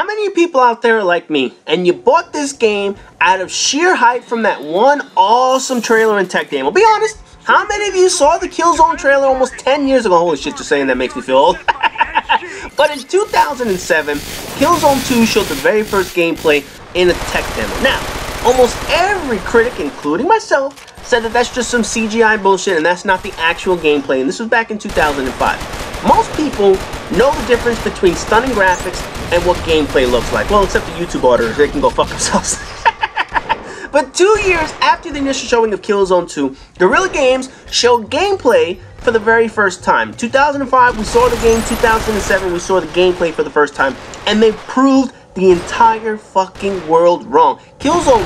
How many people out there are like me, and you bought this game out of sheer hype from that one awesome trailer and tech demo? Be honest, how many of you saw the Killzone trailer almost 10 years ago? Holy shit, just saying that makes me feel old. But in 2007, Killzone 2 showed the very first gameplay in a tech demo. Now, almost every critic, including myself, said that that's just some CGI bullshit and that's not the actual gameplay, and this was back in 2005. Most people know the difference between stunning graphics and what gameplay looks like. Well, except the YouTube auditors, they can go fuck themselves. But 2 years after the initial showing of Killzone 2, Guerrilla Games showed gameplay for the very first time. 2005, we saw the game. 2007, we saw the gameplay for the first time. And they proved the entire fucking world wrong. Killzone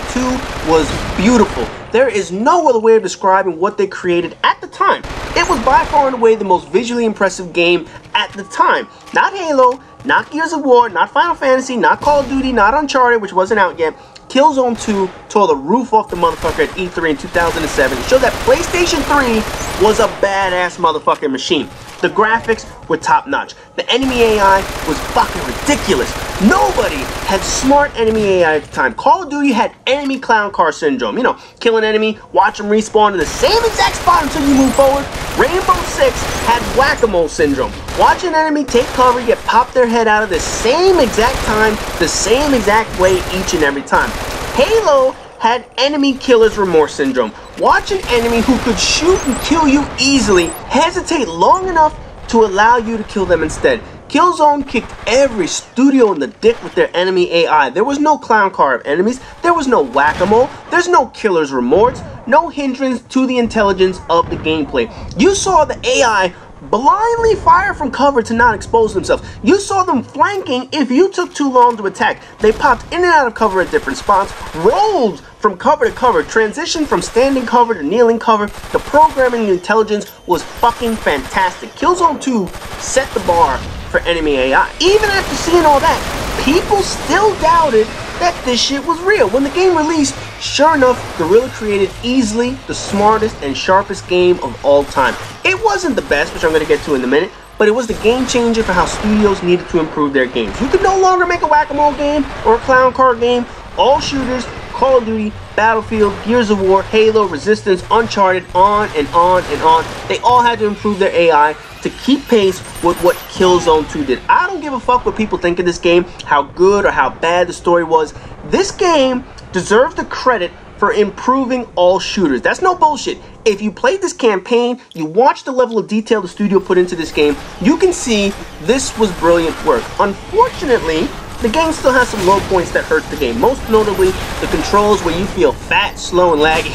2 was beautiful. There is no other way of describing what they created at the time. It was by far and away the most visually impressive game at the time. Not Halo, not Gears of War, not Final Fantasy, not Call of Duty, not Uncharted, which wasn't out yet. Killzone 2 tore the roof off the motherfucker at E3 in 2007. It showed that PlayStation 3 was a badass motherfucking machine. The graphics were top notch. The enemy AI was fucking ridiculous. Nobody had smart enemy AI at the time. Call of Duty had enemy clown car syndrome. You know, kill an enemy, watch them respawn in the same exact spot until you move forward. Rainbow Six had whack-a-mole syndrome. Watch an enemy take cover, get popped their head out of the same exact time, the same exact way each and every time. Halo had enemy killer's remorse syndrome. Watch an enemy who could shoot and kill you easily hesitate long enough to allow you to kill them instead. Killzone kicked every studio in the dick with their enemy AI. There was no clown car of enemies. There was no whack-a-mole. There's no killer's remorse. No hindrance to the intelligence of the gameplay. You saw the AI blindly fire from cover to not expose themselves. You saw them flanking if you took too long to attack. They popped in and out of cover at different spots, rolled from cover to cover, transitioned from standing cover to kneeling cover. The programming and intelligence was fucking fantastic. Killzone 2 set the bar for enemy AI. Even after seeing all that, people still doubted that this shit was real. When the game released, sure enough, Guerrilla created easily the smartest and sharpest game of all time. It wasn't the best, which I'm going to get to in a minute, but it was the game changer for how studios needed to improve their games. You could no longer make a whack-a-mole game or a clown car game. All shooters, Call of Duty, Battlefield, Gears of War, Halo, Resistance, Uncharted, on and on and on. They all had to improve their AI to keep pace with what Killzone 2 did. I don't give a fuck what people think of this game, how good or how bad the story was. This game deserves the credit for improving all shooters. That's no bullshit. If you played this campaign, you watched the level of detail the studio put into this game, you can see this was brilliant work. Unfortunately, the game still has some low points that hurt the game. Most notably, the controls where you feel fat, slow, and laggy.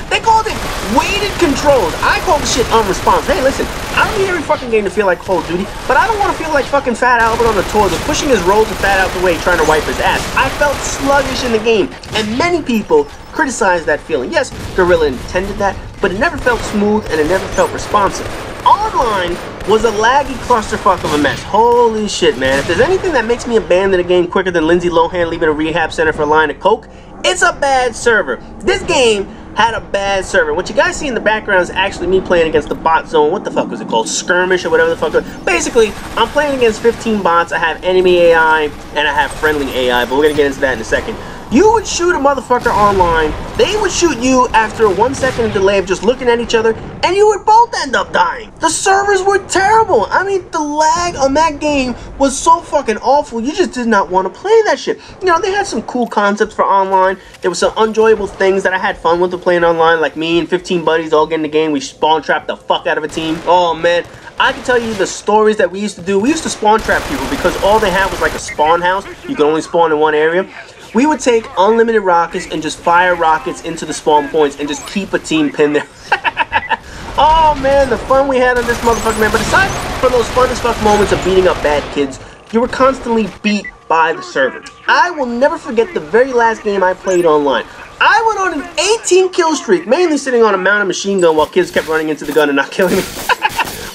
They called it weighted controls. I call the shit unresponsive. Hey, listen, I don't need every fucking game to feel like Call of Duty, but I don't want to feel like fucking Fat Albert on the tour that's pushing his rolls of fat out the way trying to wipe his ass. I felt sluggish in the game, and many people criticized that feeling. Yes, Guerrilla intended that, but it never felt smooth and it never felt responsive. Online was a laggy clusterfuck of a mess. Holy shit, man. If there's anything that makes me abandon a game quicker than Lindsay Lohan leaving a rehab center for a line of coke, it's a bad server. This game had a bad server. What you guys see in the background is actually me playing against the bot zone. What the fuck was it called? Skirmish or whatever the fuck. Basically, I'm playing against 15 bots. I have enemy AI and I have friendly AI, but we're gonna get into that in a second. You would shoot a motherfucker online, they would shoot you after a 1 second delay of just looking at each other, and you would both end up dying. The servers were terrible. I mean, the lag on that game was so fucking awful, you just did not want to play that shit. You know, they had some cool concepts for online. There were some enjoyable things that I had fun with playing online, like me and 15 buddies all get in the game, we spawn trap the fuck out of a team. Oh man, I can tell you the stories that we used to do. We used to spawn trap people because all they had was like a spawn house. You could only spawn in one area. We would take unlimited rockets and just fire rockets into the spawn points and just keep a team pinned there. Oh man, the fun we had on this motherfucker, man. But aside from those fun as fuck moments of beating up bad kids, you were constantly beat by the server. I will never forget the very last game I played online. I went on an 18 kill streak, mainly sitting on a mounted machine gun while kids kept running into the gun and not killing me.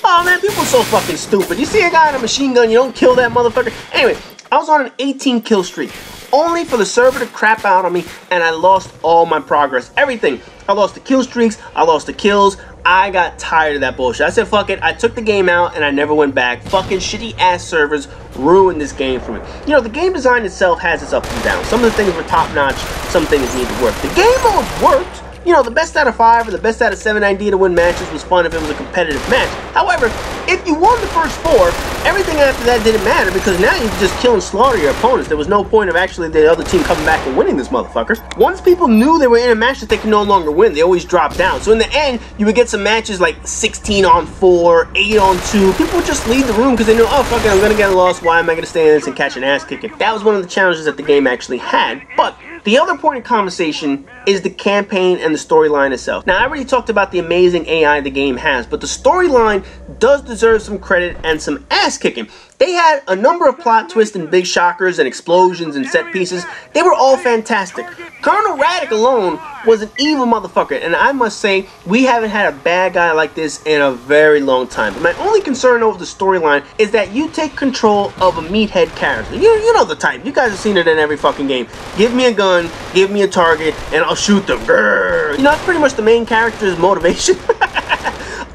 Oh man, people are so fucking stupid. You see a guy on a machine gun, you don't kill that motherfucker. Anyway, I was on an 18 kill streak, only for the server to crap out on me, and I lost all my progress. Everything. I lost the kill streaks, I lost the kills, I got tired of that bullshit. I said, fuck it. I took the game out and I never went back. Fucking shitty ass servers ruined this game for me. You know, the game design itself has its ups and downs. Some of the things were top notch, some things needed work. The game mode worked. You know, the best out of 5 or the best out of 7 idea to win matches was fun if it was a competitive match. However, if you won the first 4, everything after that didn't matter because now you could just kill and slaughter your opponents. There was no point of actually the other team coming back and winning this motherfucker. Once people knew they were in a match that they could no longer win, they always dropped down. So in the end, you would get some matches like 16 on 4, 8 on 2. People would just leave the room because they knew, oh, fuck it, I'm gonna get lost. Why am I gonna stay in this and catch an ass kicking? That was one of the challenges that the game actually had. But the other point of conversation is the campaign and the storyline itself. Now, I already talked about the amazing AI the game has, but the storyline does deserve some credit and some ass kicking. They had a number of plot twists and big shockers and explosions and set pieces. They were all fantastic. Colonel Radic alone was an evil motherfucker, and I must say, we haven't had a bad guy like this in a very long time. But my only concern over the storyline is that you take control of a meathead character. You know the type. You guys have seen it in every fucking game. Give me a gun, give me a target, and I'll shoot them. Grrr. You know, that's pretty much the main character's motivation.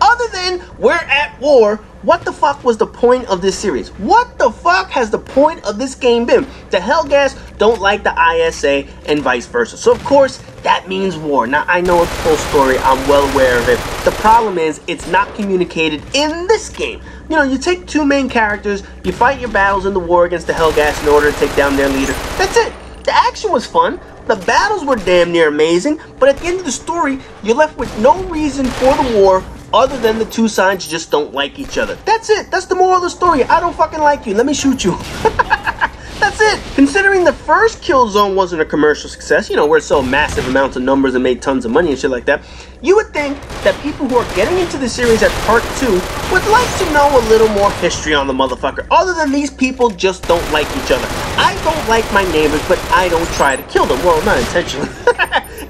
Other than we're at war, what the fuck was the point of this series? What the fuck has the point of this game been? The Hellgas don't like the ISA and vice versa. So of course, that means war. Now, I know it's the full story. I'm well aware of it. The problem is, it's not communicated in this game. You know, you take 2 main characters, you fight your battles in the war against the Hellgas in order to take down their leader. That's it. The action was fun. The battles were damn near amazing. But at the end of the story, you're left with no reason for the war other than the 2 sides just don't like each other. That's it. That's the moral of the story. I don't fucking like you. Let me shoot you. That's it. Considering the first Killzone wasn't a commercial success, you know, where it sold massive amounts of numbers and made tons of money and shit like that, you would think that people who are getting into the series at part 2 would like to know a little more history on the motherfucker. Other than these people just don't like each other. I don't like my neighbors, but I don't try to kill them. Well, not intentionally.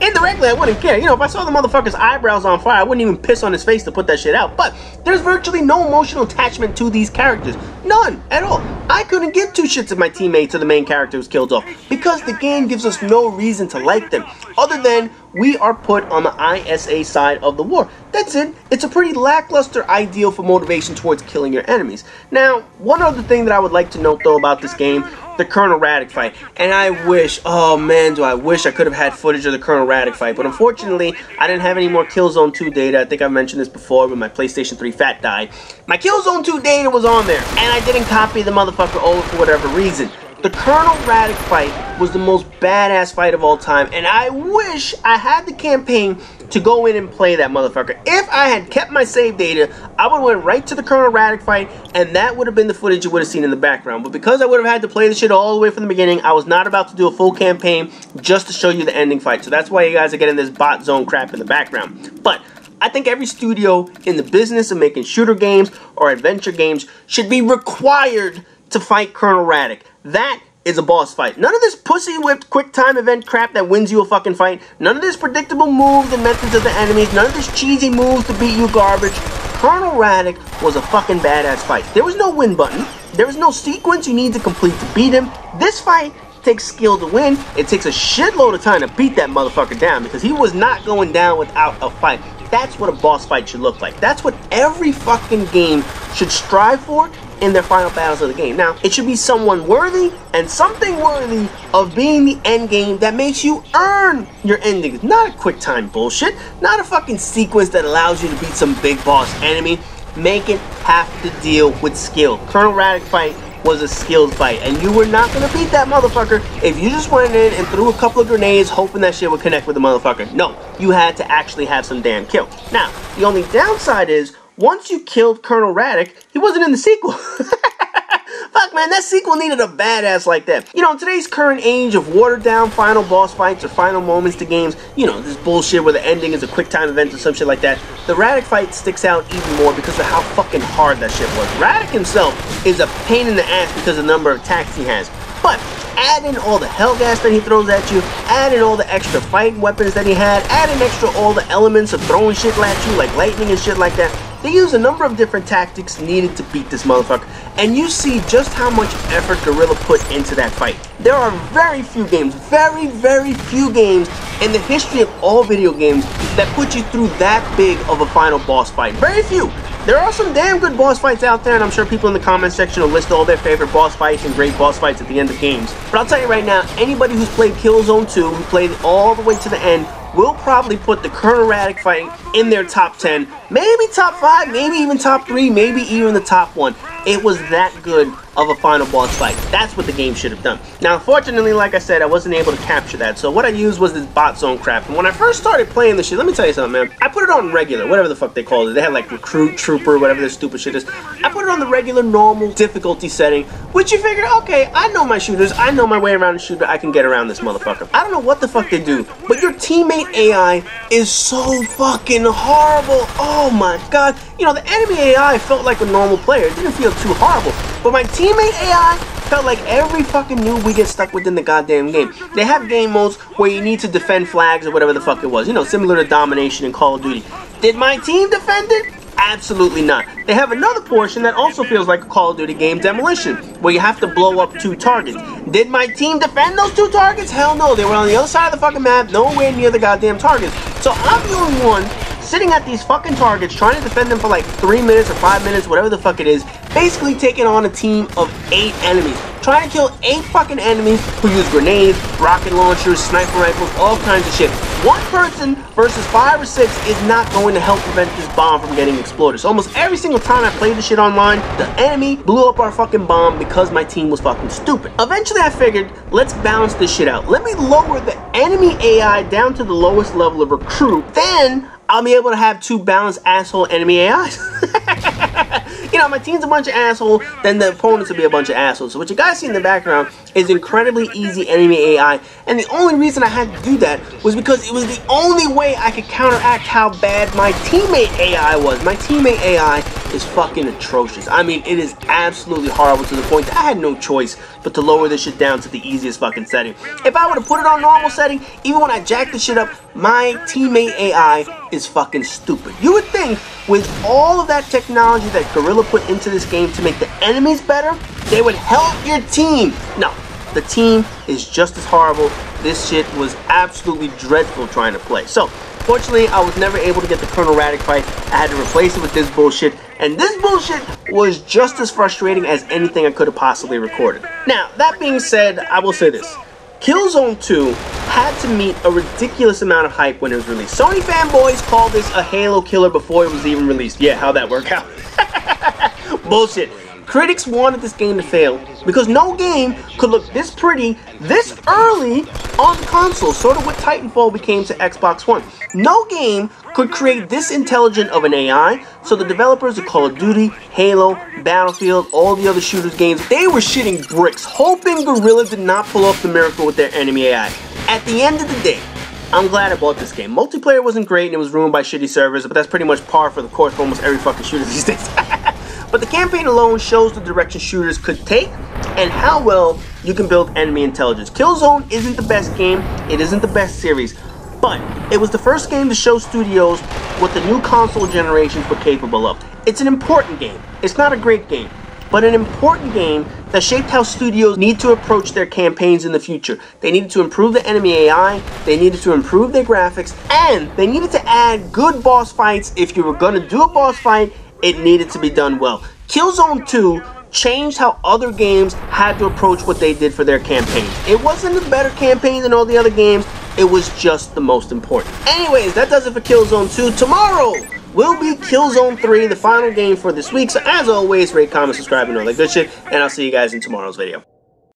Indirectly, I wouldn't care. You know, if I saw the motherfucker's eyebrows on fire, I wouldn't even piss on his face to put that shit out. But there's virtually no emotional attachment to these characters. None at all. I couldn't give 2 shits if my teammate or the main character was killed off because the game gives us no reason to like them other than we are put on the ISA side of the war. That's it. It's a pretty lackluster ideal for motivation towards killing your enemies. Now, one other thing that I would like to note though about this game, the Colonel Radic fight. And I wish, oh man, do I wish I could have had footage of the Colonel Radic fight. But unfortunately, I didn't have any more Killzone 2 data. I think I mentioned this before when my PlayStation 3 fat died. My Killzone 2 data was on there, and I didn't copy the motherfucker over for whatever reason. The Colonel Radic fight was the most badass fight of all time, and I wish I had the campaign to go in and play that motherfucker. If I had kept my save data, I would have went right to the Colonel Radic fight, and that would have been the footage you would have seen in the background. But because I would have had to play the shit all the way from the beginning, I was not about to do a full campaign just to show you the ending fight. So that's why you guys are getting this bot zone crap in the background. But I think every studio in the business of making shooter games or adventure games should be required to fight Colonel Radic. That is a boss fight. None of this pussy-whipped quick-time event crap that wins you a fucking fight. None of this predictable moves and methods of the enemies. None of this cheesy moves to beat you garbage. Colonel Radic was a fucking badass fight. There was no win button. There was no sequence you need to complete to beat him. This fight takes skill to win. It takes a shitload of time to beat that motherfucker down because he was not going down without a fight. That's what a boss fight should look like. That's what every fucking game should strive for in their final battles of the game. Now, it should be someone worthy and something worthy of being the end game that makes you earn your endings. Not a quick time bullshit. Not a fucking sequence that allows you to beat some big boss enemy. Make it have to deal with skill. Colonel Radic fight was a skilled fight, and you were not gonna beat that motherfucker if you just went in and threw a couple of grenades hoping that shit would connect with the motherfucker. No, you had to actually have some damn kill. Now, the only downside is, once you killed Colonel Radic, he wasn't in the sequel. Fuck, man, that sequel needed a badass like that. You know, in today's current age of watered-down final boss fights or final moments to games, you know, this bullshit where the ending is a quick-time event or some shit like that, the Radic fight sticks out even more because of how fucking hard that shit was. Radic himself is a pain in the ass because of the number of attacks he has. But add in all the Hellgas that he throws at you, add in all the extra fighting weapons that he had, add in extra all the elements of throwing shit at you like lightning and shit like that. They use a number of different tactics needed to beat this motherfucker, and you see just how much effort Guerrilla put into that fight. There are very few games, very few games in the history of all video games that put you through that big of a final boss fight. Very few. There are some damn good boss fights out there, and I'm sure people in the comment section will list all their favorite boss fights and great boss fights at the end of games. But I'll tell you right now, anybody who's played Killzone 2, who played it all the way to the end, will probably put the Colonel Raddick fight in their top 10, maybe top 5, maybe even top 3, maybe even the top 1. It was that good of a final boss fight. That's what the game should have done. Now, unfortunately, like I said, I wasn't able to capture that. So what I used was this bot zone crap. And when I first started playing this shit, let me tell you something, man. I put it on regular, whatever the fuck they called it. They had like recruit, trooper, whatever this stupid shit is. I put it on the regular, normal difficulty setting, which you figure, okay, I know my shooters. I know my way around the shooter. I can get around this motherfucker. I don't know what the fuck they do, but your teammate AI is so fucking horrible. Oh my god. You know, the enemy AI felt like a normal player. It didn't feel too horrible. But my teammate AI felt like every fucking noob we get stuck within the goddamn game. They have game modes where you need to defend flags or whatever the fuck it was. You know, similar to domination in Call of Duty. Did my team defend it? Absolutely not. They have another portion that also feels like a Call of Duty game, Demolition, where you have to blow up 2 targets. Did my team defend those 2 targets? Hell no. They were on the other side of the fucking map, nowhere near the goddamn targets. So I'm the only one sitting at these fucking targets, trying to defend them for like 3 minutes or 5 minutes, whatever the fuck it is, basically taking on a team of 8 enemies. Trying to kill 8 fucking enemies who use grenades, rocket launchers, sniper rifles, all kinds of shit. One person versus 5 or 6 is not going to help prevent this bomb from getting exploded. So almost every single time I played this shit online, the enemy blew up our fucking bomb because my team was fucking stupid. Eventually I figured, let's balance this shit out. Let me lower the enemy AI down to the lowest level of recruit, then I'll be able to have 2 balanced asshole enemy AIs. You know, my team's a bunch of assholes, then the opponents will be a bunch of assholes. So what you guys see in the background is incredibly easy enemy AI, and the only reason I had to do that was because it was the only way I could counteract how bad my teammate AI was. My teammate AI is fucking atrocious. I mean, it is absolutely horrible to the point that I had no choice but to lower this shit down to the easiest fucking setting. If I would have put it on normal setting, even when I jacked this shit up, my teammate AI is fucking stupid. You would think with all of that technology that Guerrilla put into this game to make the enemies better, they would help your team. No, the team is just as horrible. This shit was absolutely dreadful trying to play. So, fortunately, I was never able to get the Colonel Raddick fight. I had to replace it with this bullshit, and this bullshit was just as frustrating as anything I could have possibly recorded. Now, that being said, I will say this. Killzone 2 had to meet a ridiculous amount of hype when it was released. Sony fanboys called this a Halo killer before it was even released. Yeah, how'd that work out? Bullshit. Critics wanted this game to fail because no game could look this pretty this early on the console, sort of what Titanfall became to Xbox One. No game could create this intelligent of an AI, so the developers of Call of Duty, Halo, Battlefield, all the other shooters games, they were shitting bricks, hoping Guerrilla did not pull off the miracle with their enemy AI. At the end of the day, I'm glad I bought this game. Multiplayer wasn't great and it was ruined by shitty servers, but that's pretty much par for the course for almost every fucking shooter these days. But the campaign alone shows the direction shooters could take and how well you can build enemy intelligence. Killzone isn't the best game, it isn't the best series, but it was the first game to show studios what the new console generations were capable of. It's an important game. It's not a great game, but an important game that shaped how studios need to approach their campaigns in the future. They needed to improve the enemy AI, they needed to improve their graphics, and they needed to add good boss fights. If you were going to do a boss fight, it needed to be done well. Killzone 2 changed how other games had to approach what they did for their campaigns. It wasn't a better campaign than all the other games, it was just the most important. Anyways, that does it for Killzone 2. Tomorrow will be Killzone 3, the final game for this week. So as always, rate, comment, subscribe, and all that good shit. And I'll see you guys in tomorrow's video.